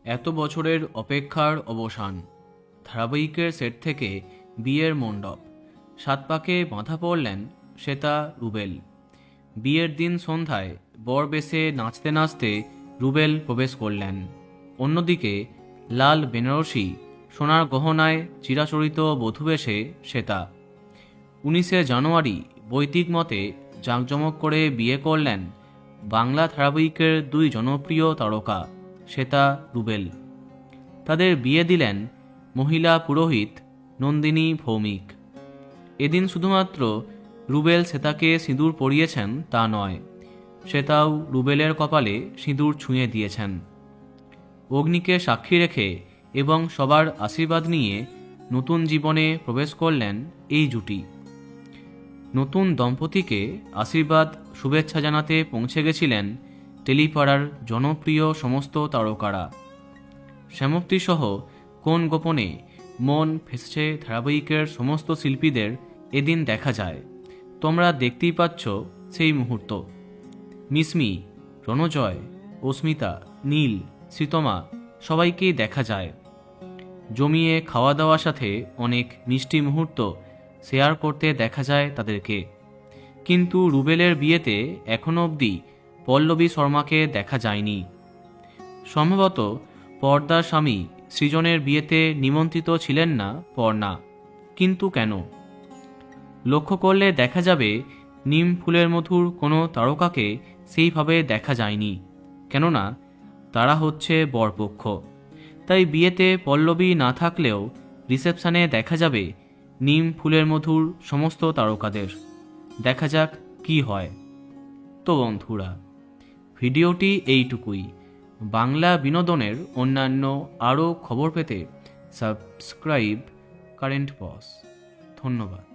এত বছরের অপেক্ষার অবসান। ধারাবাহিকের সেট থেকে বিয়ের মণ্ডপ। সাত পাকে বাঁধা পড়লেন শ্বেতা রুবেল। বিয়ের দিন সন্ধ্যায় বর বেশে নাচতে নাচতে রুবেল প্রবেশ করলেন। অন্যদিকে লাল বেনারসি সোনার গহনায় চিরাচরিত বধূবেশে শ্বেতা। 19শে জানুয়ারি বৈদিক মতে জাঁকজমক করে বিয়ে করলেন বাংলা ধারাবাহিকের দুই জনপ্রিয় তারকা শ্বেতা রুবেল। তাদের বিয়ে দিলেন মহিলা পুরোহিত নন্দিনী ভৌমিক। এদিন শুধুমাত্র রুবেল শ্বেতাকে সিঁদুর পরিয়েছেন তা নয়, শ্বেতাও রুবেলের কপালে সিঁদুর ছুঁয়ে দিয়েছেন। অগ্নিকে সাক্ষী রেখে এবং সবার আশীর্বাদ নিয়ে নতুন জীবনে প্রবেশ করলেন এই জুটি। নতুন দম্পতিকে আশীর্বাদ শুভেচ্ছা জানাতে পৌঁছে গেছিলেন টেলিপাড়ার জনপ্রিয় সমস্ত তারকারা। শ্যামপ্তিসহ কোন গোপনে মন ফেসেছে ধারাবাহিকের সমস্ত শিল্পীদের এদিন দেখা যায়। তোমরা দেখতেই পাচ্ছ সেই মুহূর্ত। মিসমি, রণজয়, অস্মিতা, নীল, শ্রীতমা সবাইকেই দেখা যায়। জমিয়ে খাওয়া দাওয়ার সাথে অনেক মিষ্টি মুহূর্ত শেয়ার করতে দেখা যায় তাদেরকে। কিন্তু রুবেলের বিয়েতে এখনও অবধি পল্লবী শর্মাকে দেখা যায়নি। সম্ভবত পর্দার স্বামী সৃজনের বিয়েতে নিমন্ত্রিত ছিলেন না পর্ণা। কিন্তু কেন? লক্ষ্য করলে দেখা যাবে নিম ফুলের মধুর কোনো তারকাকে সেইভাবে দেখা যায়নি, কেননা তারা হচ্ছে বরপক্ষ। তাই বিয়েতে পল্লবী না থাকলেও রিসেপশনে দেখা যাবে নিম ফুলের মধুর সমস্ত তারকাদের। দেখা যাক কি হয়। তো বন্ধুরা, ভিডিওটি এইটুকুই। বাংলা বিনোদনের অন্যান্য আরও খবর পেতে সাবস্ক্রাইব কারেন্ট বস। ধন্যবাদ।